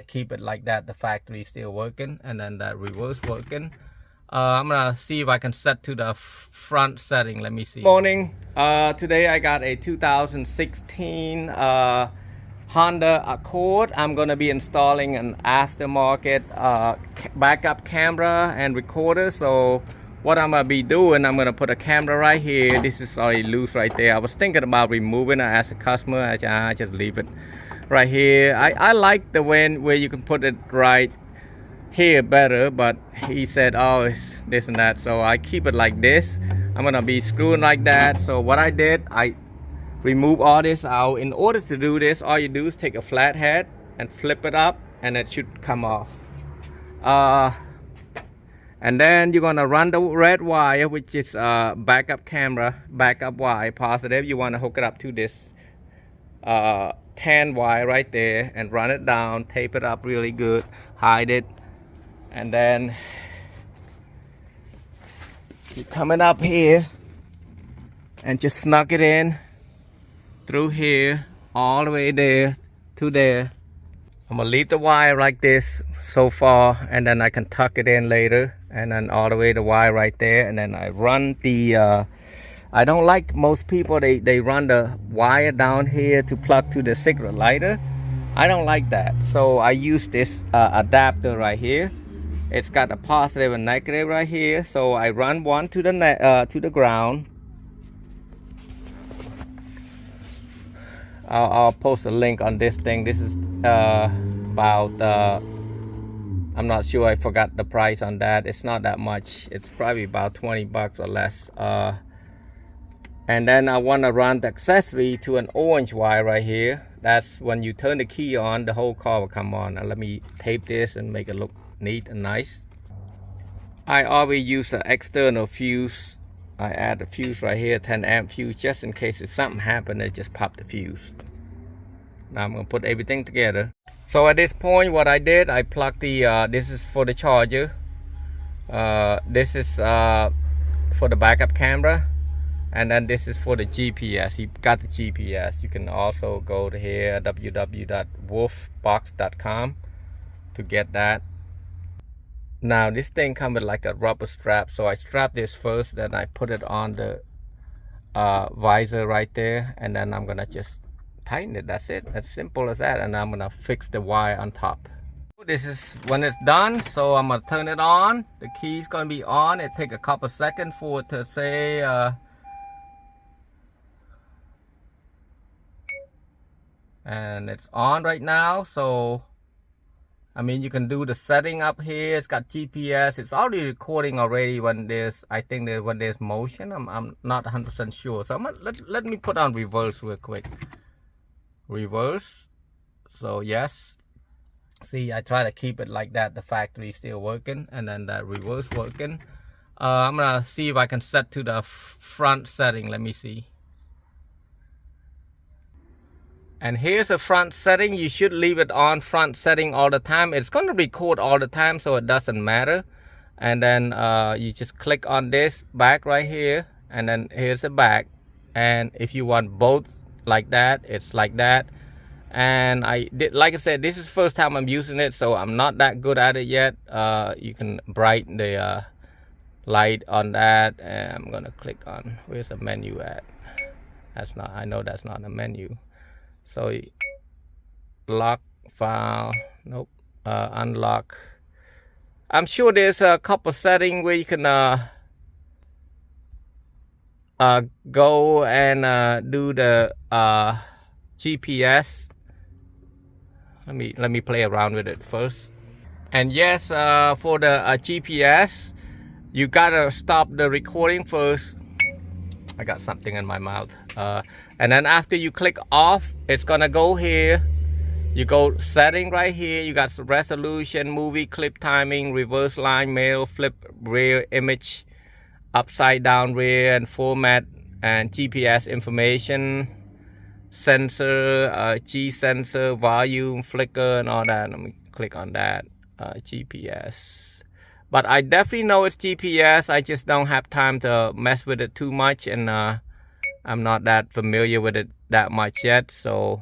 keep it like that. The factory still working, and then that reverse working. I'm gonna see if I can set to the front setting. Let me see. Morning. Today I got a 2016 Honda Accord. I'm gonna be installing an aftermarket backup camera and recorder. So what I'm gonna be doing, I'm gonna put a camera right here. This is already loose right there. I was thinking about removing it as a customer. I just leave it right here. I like the way where you can put it right here better, but he said, oh, it's this and that, so I keep it like this. I'm gonna be screwing like that. So what I did, I remove all this out. In order to do this, all you do is take a flathead and flip it up, and it should come off. And then you're gonna run the red wire, which is backup camera, backup wire, positive. You want to hook it up to this tan wire right there and run it down, tape it up really good, hide it. And then you're coming up here and just snug it in through here all the way there to there. I'm gonna leave the wire like this so far, and then I can tuck it in later, and then all the way the wire right there. And then I run the I don't like most people, they run the wire down here to plug to the cigarette lighter. I don't like that, so I use this adapter right here. It's got a positive and negative right here, so I run one to the ground. I'll post a link on this thing. This is about I'm not sure, I forgot the price on that. It's not that much. It's probably about 20 bucks or less. And then I want to run the accessory to an orange wire right here. That's when you turn the key on, the whole car will come on. And let me tape this and make it look neat and nice. I always use an external fuse. I add the fuse right here, 10 amp fuse, just in case if something happened, it just pop the fuse. Now I'm gonna put everything together. So at this point, what I did, I plugged the this is for the charger, this is for the backup camera, and then this is for the GPS. You got the GPS. You can also go to here, www.wolfbox.com, to get that. Now this thing comes with like a rubber strap, so I strap this first, then I put it on the visor right there, and then I'm gonna just tighten it. That's it, as simple as that. And I'm gonna fix the wire on top. This is when it's done, so I'm gonna turn it on. The key's gonna be on. It take a couple seconds for it to say and it's on right now. So I mean, you can do the setting up here. It's got GPS. It's already recording already when there's, I think that when there's motion. I'm not 100% sure. So let me put on reverse real quick. Reverse. So yes. See, I try to keep it like that. The factory still working, and then that reverse working. I'm gonna see if I can set to the front setting. Let me see. And here's the front setting. You should leave it on front setting all the time. It's going to record all the time, so it doesn't matter. And then you just click on this back right here, and then here's the back. And if you want both like that, it's like that. And I did, like I said, this is the first time I'm using it, so I'm not that good at it yet. You can brighten the light on that, and I'm gonna click on, where's the menu at? That's not, I know that's not a menu. So lock file, nope, unlock. I'm sure there's a couple settings where you can go and do the GPS. Let me play around with it first. And yes, for the GPS, you gotta stop the recording first. I got something in my mouth. And then after you click off, it's gonna go here. You go setting right here. You got resolution, movie, clip timing, reverse line, mail, flip, rear image, upside down rear, and format, and GPS information, sensor, G sensor, volume, flicker, and all that. Let me click on that. GPS. But I definitely know it's GPS. I just don't have time to mess with it too much, and I'm not that familiar with it that much yet. So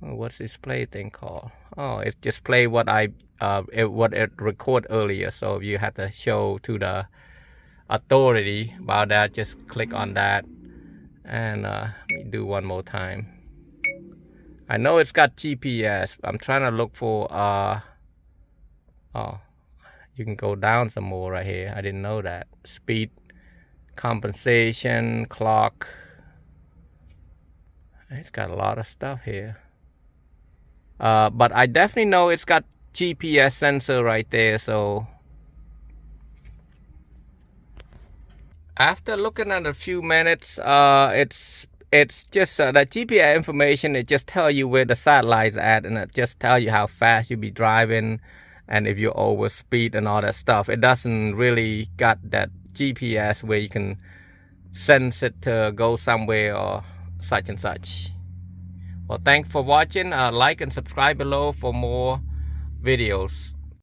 Oh, what's this play thing called? Oh, it just play what what it record earlier. So if you have to show to the authority about that, just click on that. And let me do one more time. I know it's got GPS. I'm trying to look for oh, you can go down some more right here. I didn't know that. Speed compensation, clock. It's got a lot of stuff here. But I definitely know it's got GPS sensor right there. So after looking at a few minutes, it's just the GPS information. It just tell you where the satellite's at, and it just tell you how fast you be driving, and if you over speed and all that stuff. It doesn't really got that GPS where you can sense it to go somewhere or such and such. Well, thanks for watching. Like and subscribe below for more videos.